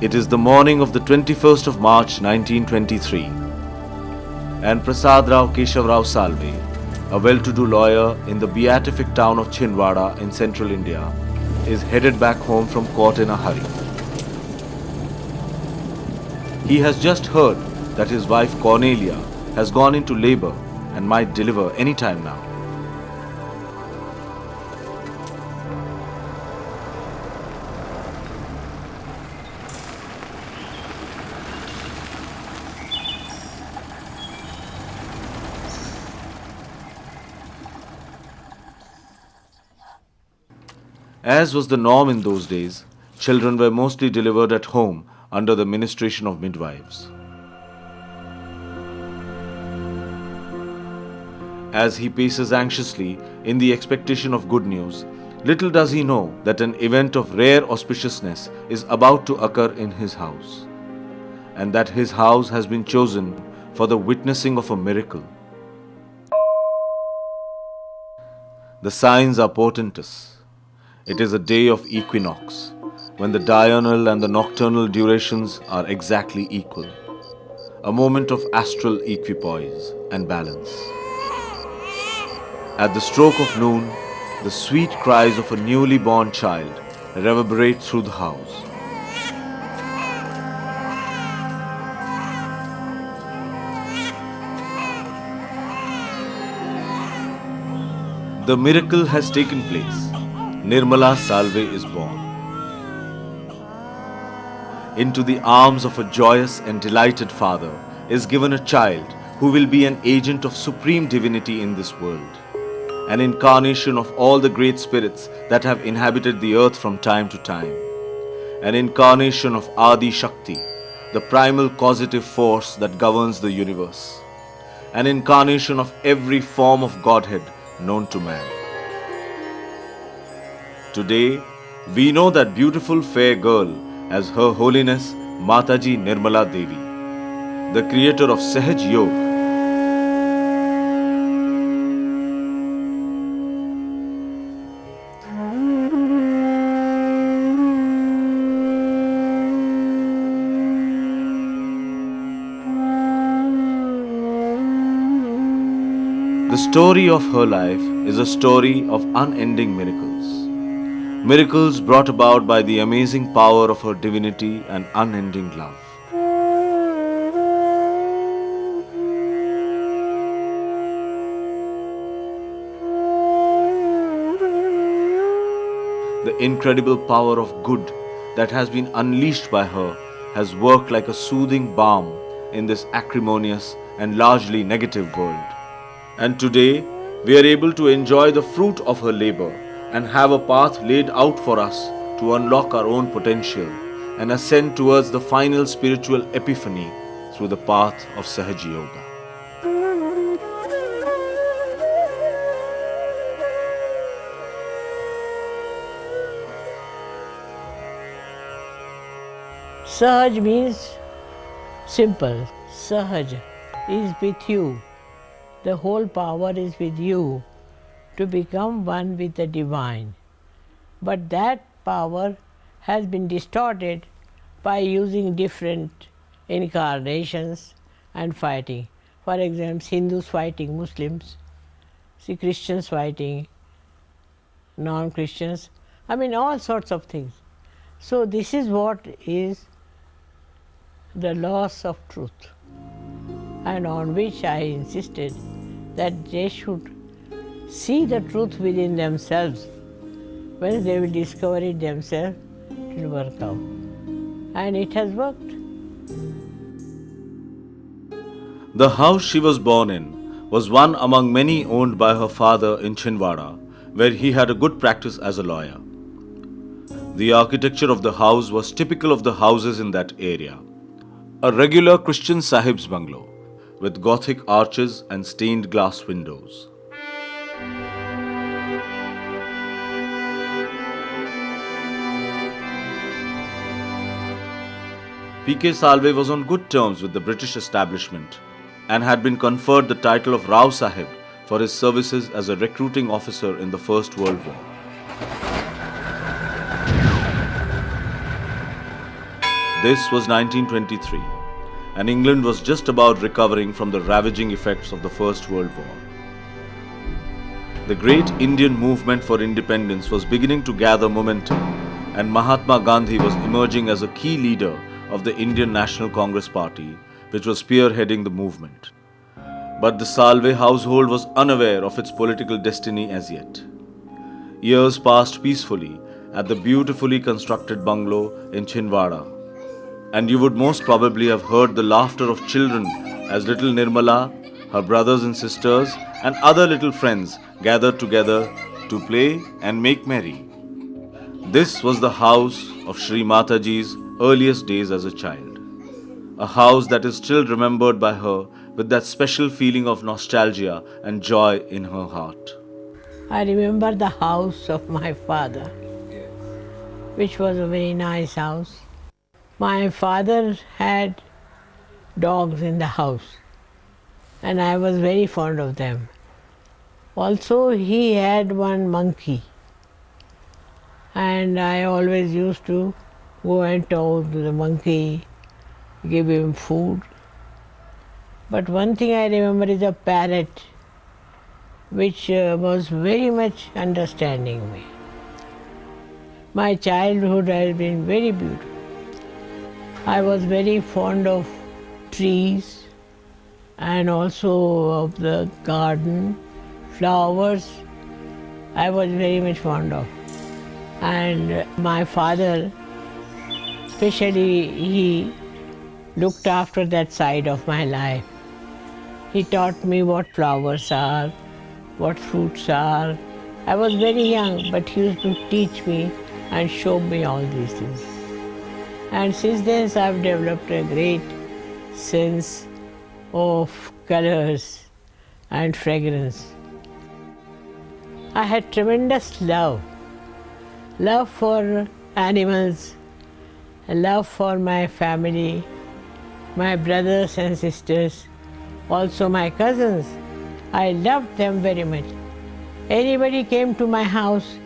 It is the morning of the 21st of March 1923, and Prasad Rao Keshavrao Salve, a well-to-do lawyer in the beatific town of Chindwara in central India, is headed back home from court in a hurry. He has just heard that his wife Cornelia has gone into labor and might deliver any time now. As was the norm in those days, children were mostly delivered at home under the ministration of midwives. As he paces anxiously in the expectation of good news, little does he know that an event of rare auspiciousness is about to occur in his house, and that his house has been chosen for the witnessing of a miracle. The signs are portentous. It is a day of equinox, when the diurnal and the nocturnal durations are exactly equal. A moment of astral equipoise and balance. At the stroke of noon, the sweet cries of a newly born child reverberate through the house. The miracle has taken place. Nirmala Salve is born. Into the arms of a joyous and delighted father is given a child who will be an agent of supreme divinity in this world, an incarnation of all the great spirits that have inhabited the earth from time to time, an incarnation of Adi Shakti, the primal causative force that governs the universe, an incarnation of every form of Godhead known to man. Today, we know that beautiful fair girl as Her Holiness Mataji Nirmala Devi, the creator of Sahaja Yoga. The story of her life is a story of unending miracles. Miracles brought about by the amazing power of her divinity and unending love. The incredible power of good that has been unleashed by her has worked like a soothing balm in this acrimonious and largely negative world. And today, we are able to enjoy the fruit of her labor and have a path laid out for us to unlock our own potential and ascend towards the final spiritual epiphany through the path of Sahaja Yoga. Sahaj means simple. Sahaj is with you. The whole power is with you to become one with the divine. But that power has been distorted by using different incarnations and fighting. For example, Hindus fighting Muslims, see Christians fighting non-Christians, all sorts of things. So this is what is the loss of truth, and on which I insisted that they should see the truth within themselves. When they will discover it themselves, it will work out. And it has worked. The house she was born in was one among many owned by her father in Chindwara, where he had a good practice as a lawyer. The architecture of the house was typical of the houses in that area. A regular Christian Sahib's bungalow, with Gothic arches and stained glass windows. P.K. Salve was on good terms with the British establishment and had been conferred the title of Rao Sahib for his services as a recruiting officer in the First World War. This was 1923, and England was just about recovering from the ravaging effects of the First World War. The great Indian movement for independence was beginning to gather momentum, and Mahatma Gandhi was emerging as a key leader of the Indian National Congress Party, which was spearheading the movement. But the Salve household was unaware of its political destiny as yet. Years passed peacefully at the beautifully constructed bungalow in Chhindwara, and you would most probably have heard the laughter of children as little Nirmala, her brothers and sisters, and other little friends gathered together to play and make merry. This was the house of Shri Mataji's earliest days as a child, a house that is still remembered by her with that special feeling of nostalgia and joy in her heart. I remember the house of my father, which was a very nice house. My father had dogs in the house, and I was very fond of them. Also, he had one monkey, and I always used to go and talk to the monkey, give him food. But one thing I remember is a parrot, which was very much understanding me. My childhood has been very beautiful. I was very fond of trees and also of the garden, flowers. I was very much fond of. And my father, especially, he looked after that side of my life. He taught me what flowers are, what fruits are. I was very young, but he used to teach me and show me all these things. And since then, I've developed a great sense of colors and fragrance. I had tremendous love for animals, love for my family, my brothers and sisters, also my cousins. I loved them very much. Anybody came to my house,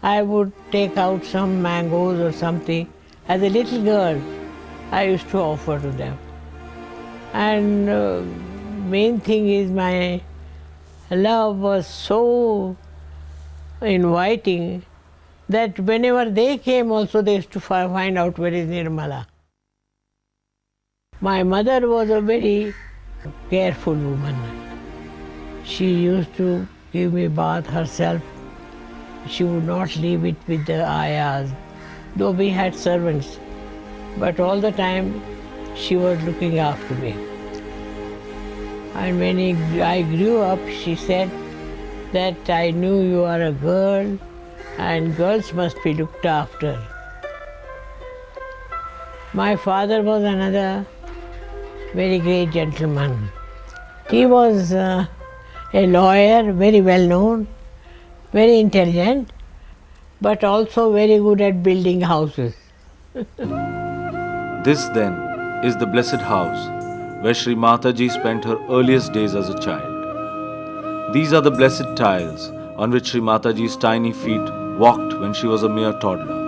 I would take out some mangoes or something. As a little girl, I used to offer to them. And main thing is my love was so inviting that whenever they came also they used to find out where is Nirmala. My mother was a very careful woman. She used to give me bath herself. She would not leave it with the ayahs, though we had servants. But all the time she was looking after me. And when I grew up, she said that I knew you are a girl and girls must be looked after. My father was another very great gentleman. He was a lawyer, very well known, very intelligent, but also very good at building houses. This then is the blessed house where Shri Mataji spent her earliest days as a child. These are the blessed tiles on which Shri Mataji's tiny feet walked when she was a mere toddler.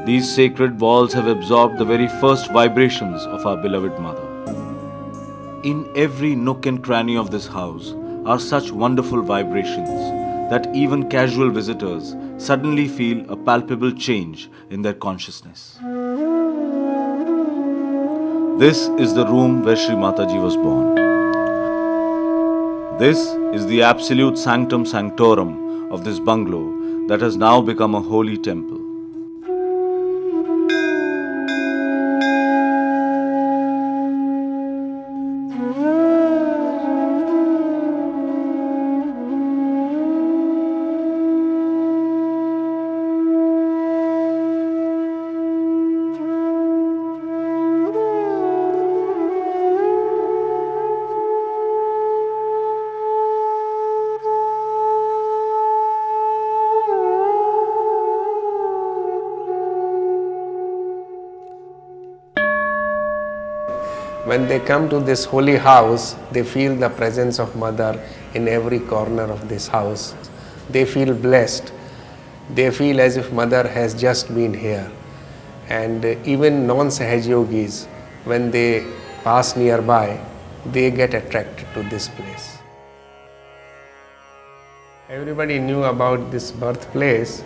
These sacred walls have absorbed the very first vibrations of our beloved mother. In every nook and cranny of this house are such wonderful vibrations that even casual visitors suddenly feel a palpable change in their consciousness. This is the room where Shri Mataji was born. This is the absolute sanctum sanctorum of this bungalow that has now become a holy temple. When they come to this holy house, they feel the presence of Mother in every corner of this house. They feel blessed. They feel as if Mother has just been here. and even non-Sahaj yogis, when they pass nearby, they get attracted to this place. Everybody knew about this birthplace,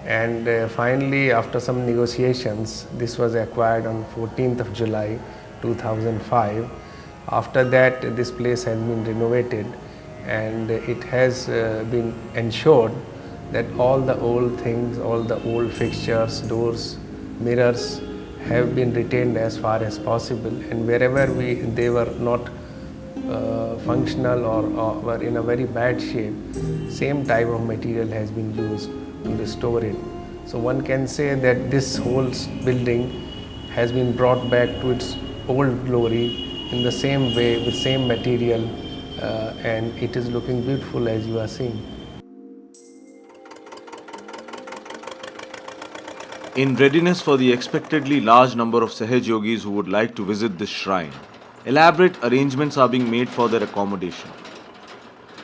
and finally, after some negotiations, this was acquired on 14th of July 2005. After that, this place has been renovated, and it has been ensured that all the old things, all the old fixtures, doors, mirrors have been retained as far as possible, and wherever they were not functional or were in a very bad shape, same type of material has been used to restore it. So one can say that this whole building has been brought back to its old glory in the same way, with same material, and it is looking beautiful as you are seeing. In readiness for the expectedly large number of Sahaj yogis who would like to visit this shrine, elaborate arrangements are being made for their accommodation.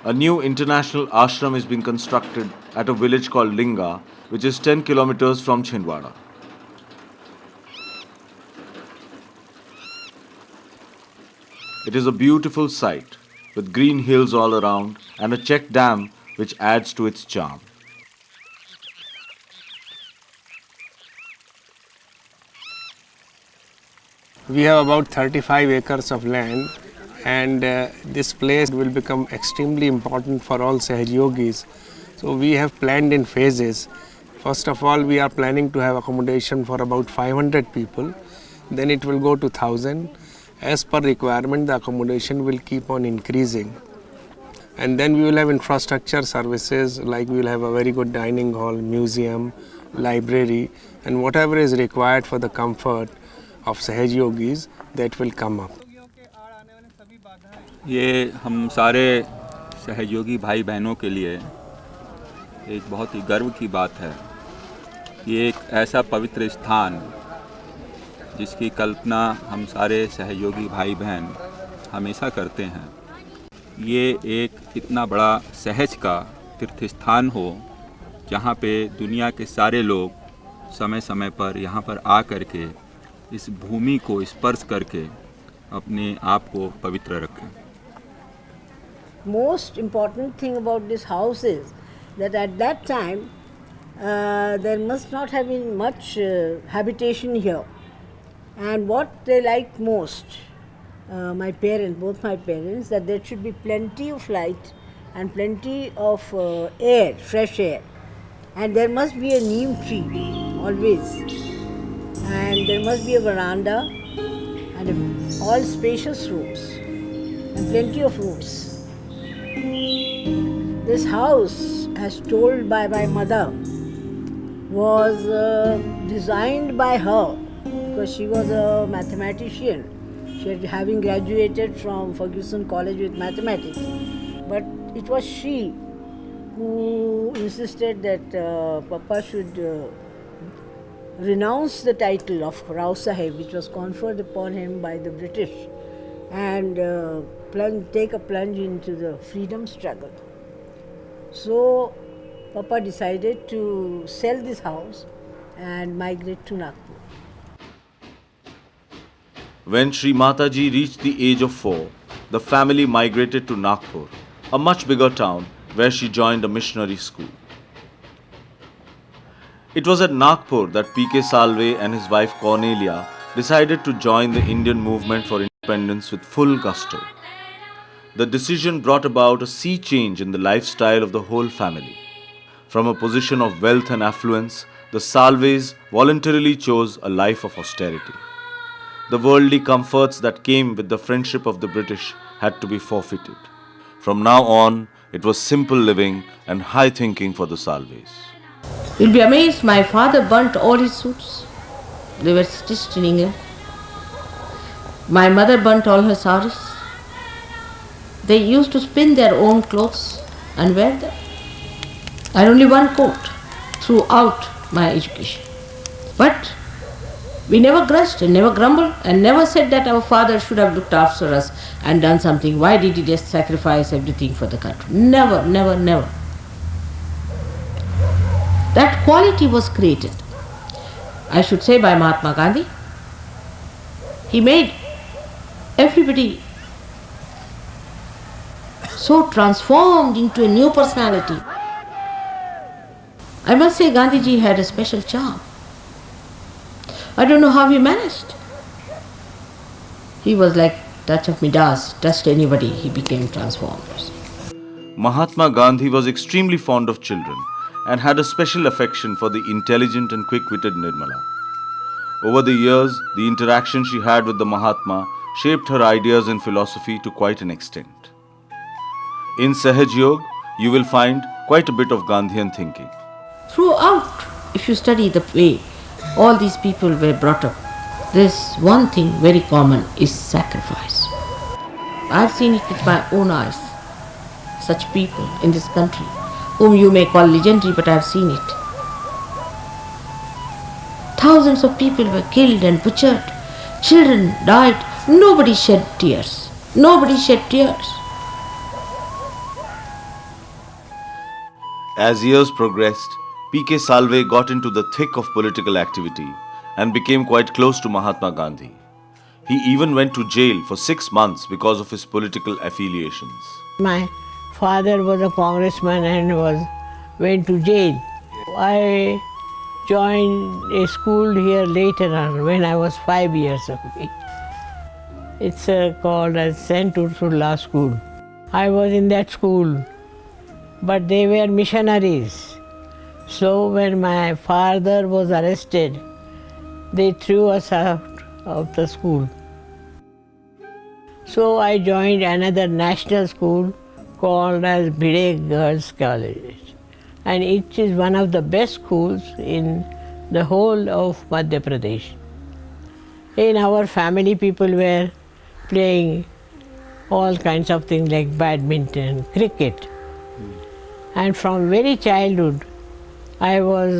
A new international ashram is being constructed at a village called Linga, which is 10 kilometers from Chhindwara. It is a beautiful site with green hills all around and a check dam which adds to its charm. We have about 35 acres of land, and this place will become extremely important for all Sahaj yogis. So we have planned in phases. First of all, we are planning to have accommodation for about 500 people. Then it will go to 1,000. As per requirement, the accommodation will keep on increasing. And then we will have infrastructure services, like we will have a very good dining hall, museum, library, and whatever is required for the comfort of Sahaj yogis, that will come up. ये हम सारे सहयोगी भाई बहनों के लिए एक बहुत ही गर्व की बात है। ये एक ऐसा पवित्र स्थान जिसकी कल्पना हम सारे सहयोगी भाई बहन हमेशा करते हैं। ये एक इतना बड़ा सहज का तीर्थ स्थान हो जहाँ पे दुनिया के सारे लोग समय समय पर यहाँ पर आ कर के इस भूमि को स्पर्श करके अपने आप को पवित्र रखें। Most important thing about this house is that at that time there must not have been much habitation here. And what they liked most, my parents, both my parents, that there should be plenty of light and plenty of air, fresh air. And there must be a neem tree, always. And there must be a veranda and all spacious rooms and plenty of rooms. This house, as told by my mother, was designed by her because she was a mathematician. She had having graduated from Ferguson College with mathematics. But it was she who insisted that Papa should renounce the title of Rao Sahib, which was conferred upon him by the British, and take a plunge into the freedom struggle. So Papa decided to sell this house and migrate to Nagpur. When Shri Mataji reached the age of 4, the family migrated to Nagpur, a much bigger town where she joined a missionary school. It was at Nagpur that P.K. Salve and his wife Cornelia decided to join the Indian movement for independence with full gusto. The decision brought about a sea change in the lifestyle of the whole family. From a position of wealth and affluence, the Salves voluntarily chose a life of austerity. The worldly comforts that came with the friendship of the British had to be forfeited. From now on, it was simple living and high thinking for the Salves. You'll be amazed, my father burnt all his suits. They were stitched in England. My mother burnt all her saris. They used to spin their own clothes and wear them. I had only one coat throughout my education. But we never grudged and never grumbled and never said that our father should have looked after us and done something. Why did he just sacrifice everything for the country? Never, never, never. That quality was created. I should say by Mahatma Gandhi. He made everybody so transformed into a new personality. I must say Gandhiji had a special charm. I don't know how he managed. He was like touch of Midas, touched anybody, he became transformed. Mahatma Gandhi was extremely fond of children and had a special affection for the intelligent and quick-witted Nirmala. Over the years, the interaction she had with the Mahatma shaped her ideas and philosophy to quite an extent. In Sahaja Yoga, you will find quite a bit of Gandhian thinking. Throughout, if you study the way all these people were brought up, there's one thing very common is sacrifice. I've seen it with my own eyes. Such people in this country, whom you may call legendary, but I've seen it. Thousands of people were killed and butchered. Children died. Nobody shed tears. Nobody shed tears. As years progressed, P.K. Salve got into the thick of political activity and became quite close to Mahatma Gandhi. He even went to jail for 6 months because of his political affiliations. My father was a congressman and went to jail. I joined a school here later on when I was 5 years of age. It's called as St. Ursula School. I was in that school, but they were missionaries. So when my father was arrested, they threw us out of the school. So I joined another national school called as Bhide Girls College, and it is one of the best schools in the whole of Madhya Pradesh. In our family, people were playing all kinds of things like badminton, cricket, and from very childhood I was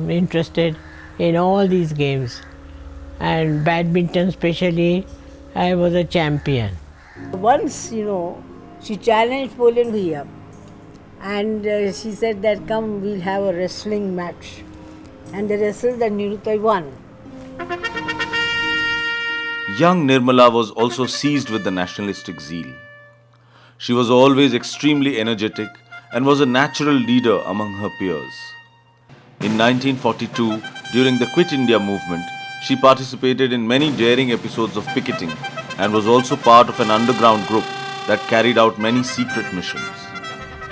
interested in all these games, and badminton especially, I was a champion. Once, she challenged Polian Bhaiya, and she said that come, we'll have a wrestling match. And they wrestled and Nirutai won. Young Nirmala was also seized with the nationalistic zeal. She was always extremely energetic and was a natural leader among her peers. In 1942, during the Quit India movement, she participated in many daring episodes of picketing and was also part of an underground group that carried out many secret missions.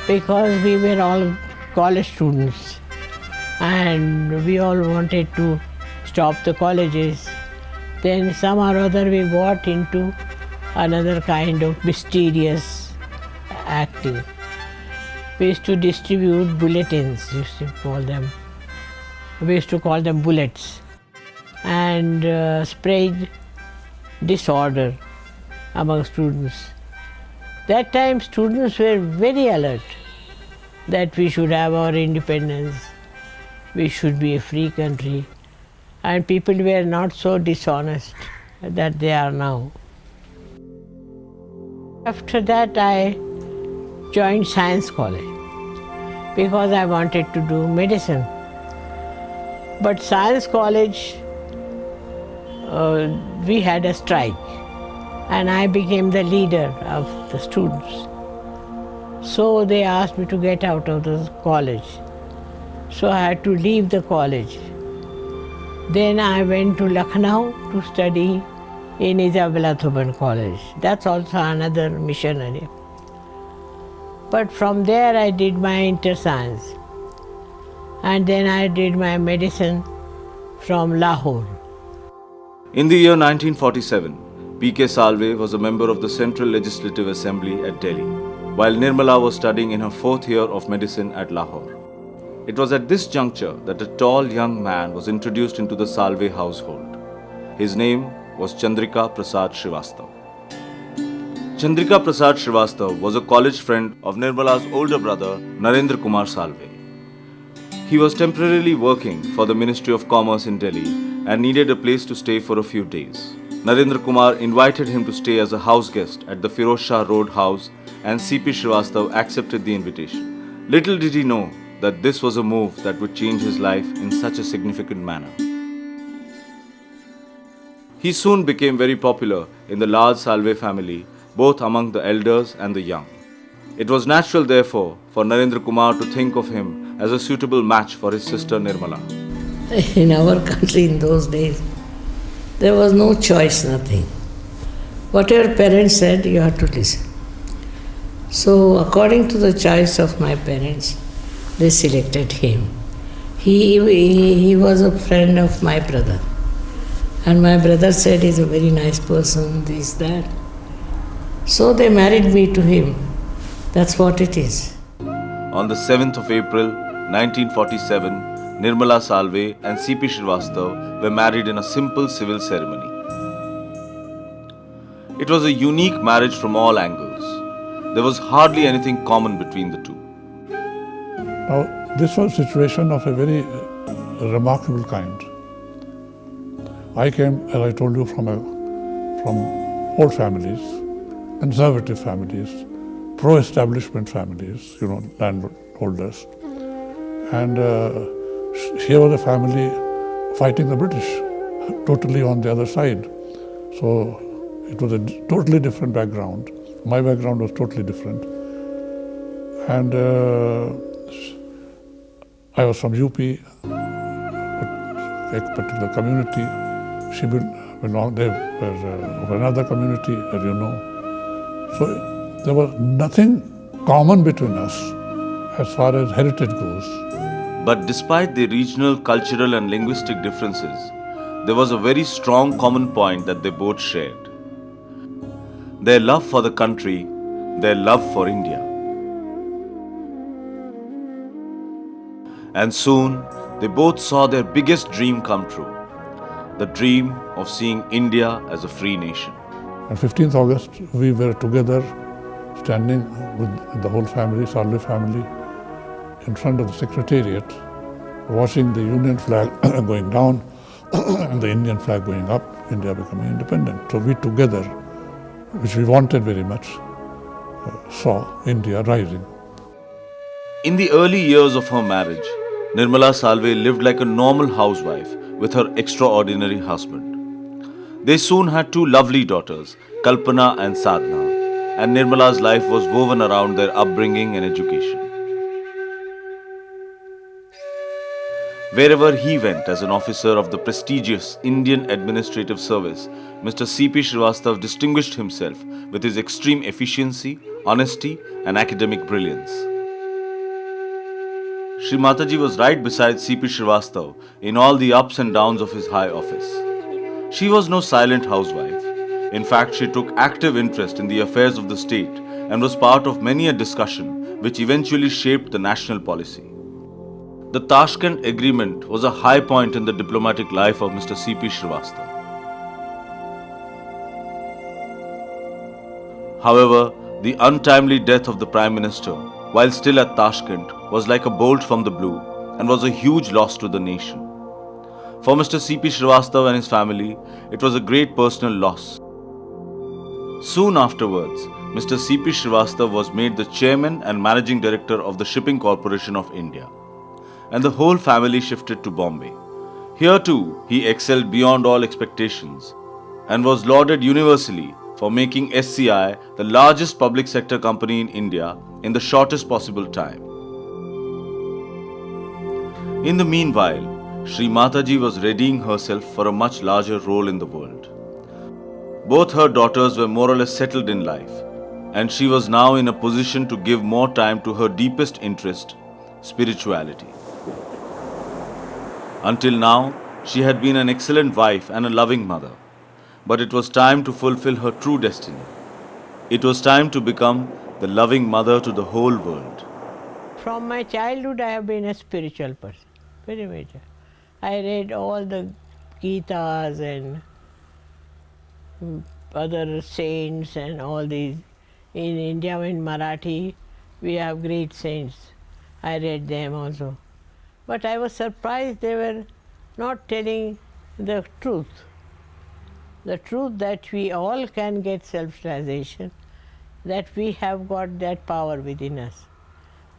Because we were all college students and we all wanted to stop the colleges, then somehow or other we got into another kind of mysterious acting. We used to distribute bulletins, we used to call them bullets, and spread disorder among students. That time students were very alert that we should have our independence, we should be a free country, and people were not so dishonest that they are now. After that I joined science college because I wanted to do medicine. But science college, we had a strike and I became the leader of the students. So they asked me to get out of the college. So I had to leave the college. Then I went to Lucknow to study in Isabella Thuban College. That's also another missionary. But from there I did my inter-science. And then I did my medicine from Lahore. In the year 1947, P.K. Salve was a member of the Central Legislative Assembly at Delhi, while Nirmala was studying in her 4th year of medicine at Lahore. It was at this juncture that a tall young man was introduced into the Salve household. His name was Chandrika Prasad Srivastav. Chandrika Prasad Srivastav was a college friend of Nirmala's older brother, Narendra Kumar Salve. He was temporarily working for the Ministry of Commerce in Delhi and needed a place to stay for a few days. Narendra Kumar invited him to stay as a house guest at the Firoz Shah Road house, and C.P. Srivastav accepted the invitation. Little did he know that this was a move that would change his life in such a significant manner. He soon became very popular in the large Salve family, both among the elders and the young. It was natural, therefore, for Narendra Kumar to think of him as a suitable match for his sister Nirmala. In our country in those days, there was no choice, nothing. Whatever parents said, you had to listen. So, according to the choice of my parents, they selected him. He was a friend of my brother. And my brother said he's a very nice person, this, that. So they married me to him. That's what it is. On the 7th of April 1947, Nirmala Salve and C.P. Srivastava were married in a simple civil ceremony. It was a unique marriage from all angles. There was hardly anything common between the two. Now, this was a situation of a very remarkable kind. I came, as I told you, from old families, conservative families, pro-establishment families, landholders. And here was a family fighting the British, totally on the other side. So it was a totally different background. My background was totally different. And I was from UP, a particular community. She belonged, they were of another community, as you know. So there was nothing common between us as far as heritage goes. But despite the regional, cultural and linguistic differences, there was a very strong common point that they both shared. Their love for the country, their love for India. And soon, they both saw their biggest dream come true. The dream of seeing India as a free nation. On 15th August, we were together, standing with the whole family, Salve family, in front of the Secretariat, watching the Union flag going down and the Indian flag going up, India becoming independent. So we together, which we wanted very much, saw India rising. In the early years of her marriage, Nirmala Salve lived like a normal housewife with her extraordinary husband. They soon had two lovely daughters, Kalpana and Sadhna, and Nirmala's life was woven around their upbringing and education. Wherever he went as an officer of the prestigious Indian Administrative Service, Mr. C.P. Srivastava distinguished himself with his extreme efficiency, honesty and academic brilliance. Shri Mataji was right beside C.P. Srivastava in all the ups and downs of his high office. She was no silent housewife. In fact, she took active interest in the affairs of the state and was part of many a discussion which eventually shaped the national policy. The Tashkent Agreement was a high point in the diplomatic life of Mr. C.P. Srivastava. However, the untimely death of the Prime Minister, while still at Tashkent, was like a bolt from the blue and was a huge loss to the nation. For Mr. C.P. Srivastava and his family, it was a great personal loss. Soon afterwards, Mr. C.P. Srivastava was made the chairman and managing director of the Shipping Corporation of India, and the whole family shifted to Bombay. Here too, he excelled beyond all expectations and was lauded universally for making SCI the largest public sector company in India in the shortest possible time. In the meanwhile, Shri Mataji was readying herself for a much larger role in the world. Both her daughters were more or less settled in life, and she was now in a position to give more time to her deepest interest, spirituality. Until now, she had been an excellent wife and a loving mother, but it was time to fulfill her true destiny. It was time to become the loving mother to the whole world. From my childhood, I have been a spiritual person, very major. I read all the Gitas and other saints and all these. In India, in Marathi, we have great saints. I read them also. But I was surprised they were not telling the truth. The truth that we all can get self-realization, that we have got that power within us.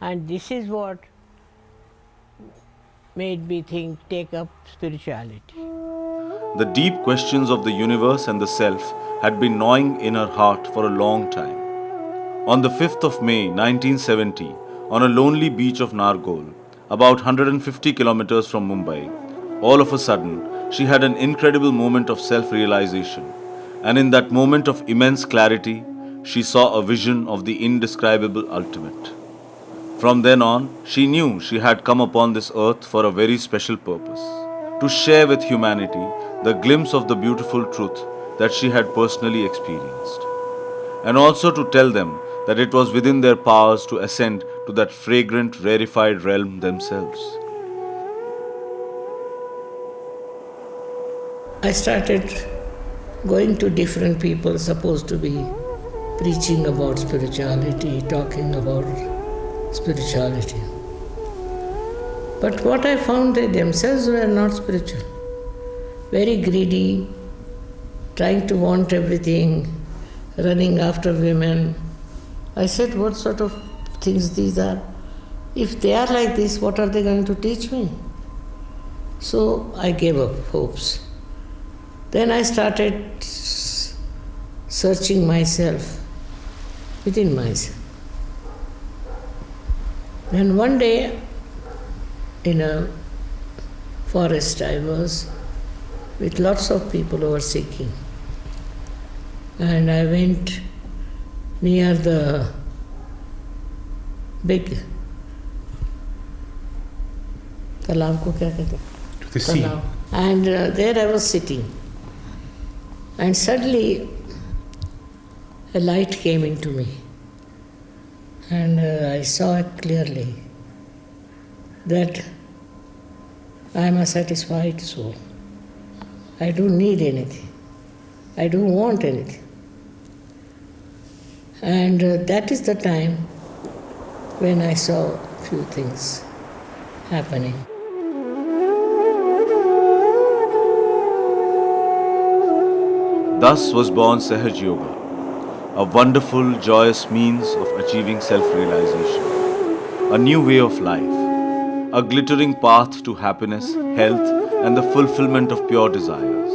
And this is what made me take up spirituality. The deep questions of the universe and the self had been gnawing in her heart for a long time. On the 5th of May 1970, on a lonely beach of Nargol, about 150 kilometers from Mumbai, all of a sudden, she had an incredible moment of self-realization. And in that moment of immense clarity, she saw a vision of the indescribable ultimate. From then on, she knew she had come upon this earth for a very special purpose, to share with humanity the glimpse of the beautiful truth that she had personally experienced, and also to tell them that it was within their powers to ascend to that fragrant, rarefied realm themselves. I started going to different people supposed to be preaching about spirituality, talking about spirituality. But what I found, they themselves were not spiritual. Very greedy, trying to want everything, running after women. I said, what sort of things these are? If they are like this, what are they going to teach me? So I gave up hopes. Then I started searching myself, within myself. Then one day, in a forest, I was with lots of people who were seeking. And I went near the big तालाब को क्या कहते हैं? The sea. तालाब. And there I was sitting. And suddenly a light came into me. And I saw it clearly that I am a satisfied soul. I don't need anything. I don't want anything. And that is the time when I saw a few things happening. Thus was born Sahaj Yoga, a wonderful, joyous means of achieving self-realization, a new way of life, a glittering path to happiness, health, and the fulfillment of pure desires.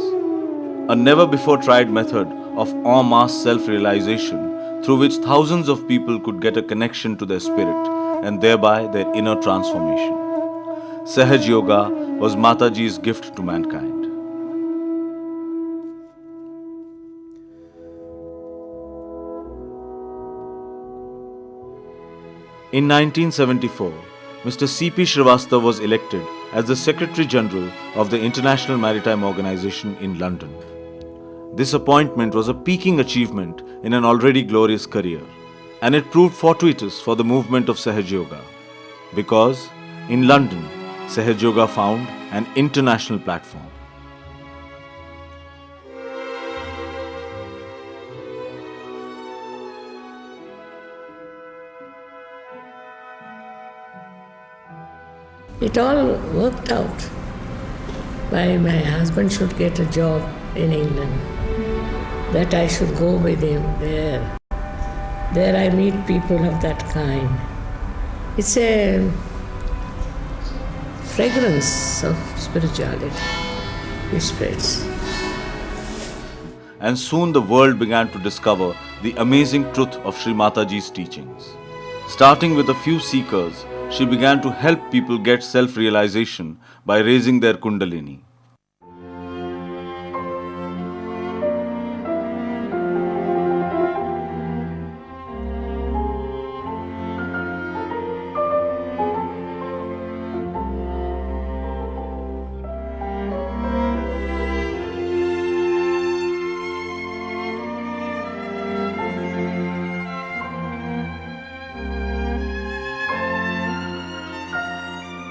A never-before-tried method of en masse self-realization through which thousands of people could get a connection to their spirit and thereby their inner transformation. Sahaj Yoga was Mataji's gift to mankind. In 1974, Mr. C.P. Srivastava was elected as the Secretary General of the International Maritime Organization in London. This appointment was a peaking achievement in an already glorious career, and it proved fortuitous for the movement of Sahaj Yoga, because in London, Sahaj Yoga found an international platform. It all worked out. My husband should get a job in England, that I should go with him there. There I meet people of that kind. It's a fragrance of spirituality which spreads. And soon the world began to discover the amazing truth of Shri Mataji's teachings. Starting with a few seekers, she began to help people get self-realization by raising their kundalini.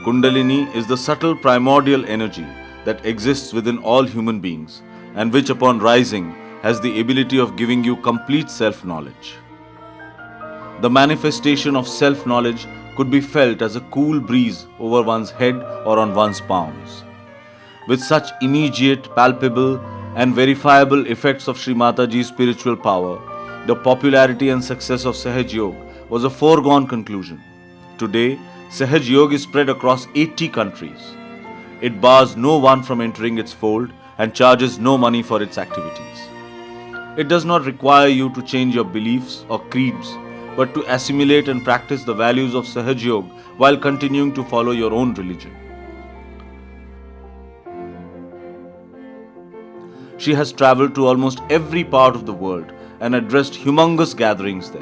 Kundalini is the subtle primordial energy that exists within all human beings and which upon rising has the ability of giving you complete self-knowledge. The manifestation of self-knowledge could be felt as a cool breeze over one's head or on one's palms. With such immediate, palpable and verifiable effects of Shri Mataji's spiritual power, the popularity and success of Sahaj Yoga was a foregone conclusion. Today, Sahaj Yoga is spread across 80 countries. It bars no one from entering its fold and charges no money for its activities. It does not require you to change your beliefs or creeds, but to assimilate and practice the values of Sahaja Yoga while continuing to follow your own religion. She has traveled to almost every part of the world and addressed humongous gatherings there.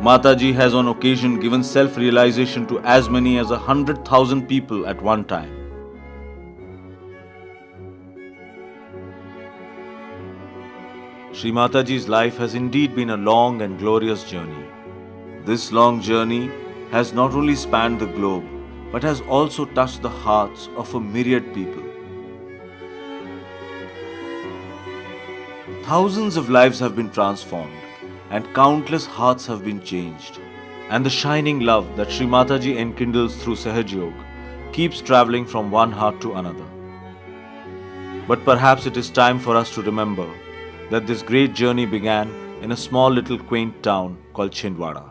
Mataji has on occasion given self-realization to as many as 100,000 people at one time. Shri Mataji's life has indeed been a long and glorious journey. This long journey has not only spanned the globe, but has also touched the hearts of a myriad people. Thousands of lives have been transformed, and countless hearts have been changed. And the shining love that Shri Mataji enkindles through Sahaja Yoga keeps traveling from one heart to another. But perhaps it is time for us to remember that this great journey began in a small little quaint town called Chindwara.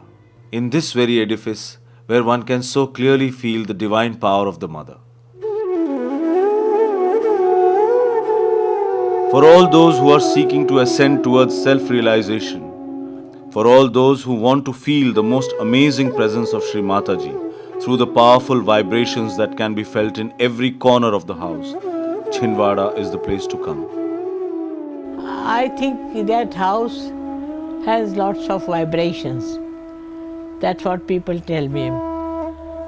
In this very edifice, where one can so clearly feel the divine power of the Mother. For all those who are seeking to ascend towards self-realization, for all those who want to feel the most amazing presence of Shri Mataji through the powerful vibrations that can be felt in every corner of the house, Chhindwara is the place to come. I think that house has lots of vibrations. That's what people tell me.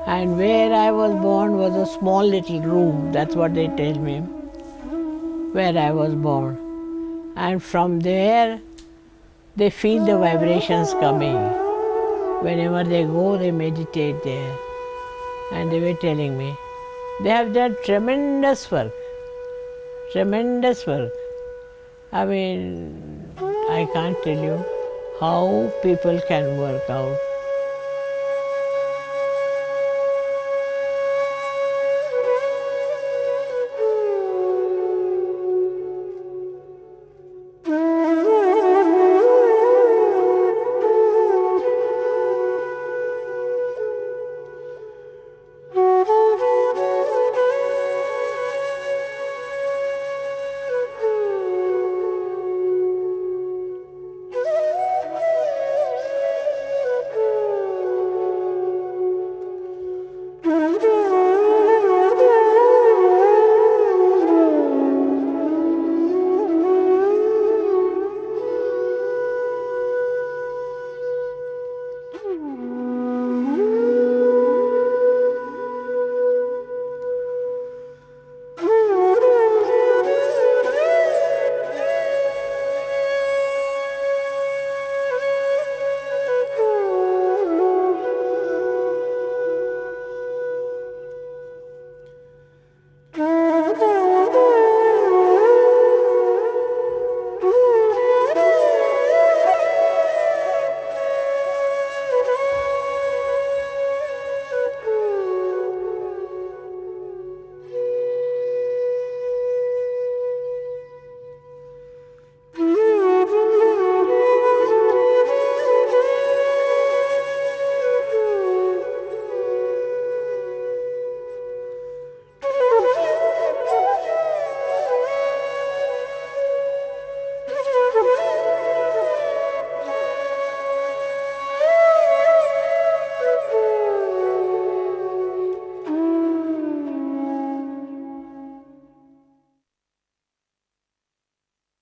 And where I was born was a small little room. That's what they tell me, where I was born. And from there, they feel the vibrations coming. Whenever they go, they meditate there. And they were telling me, they have done tremendous work. Tremendous work. I mean, I can't tell you how people can work out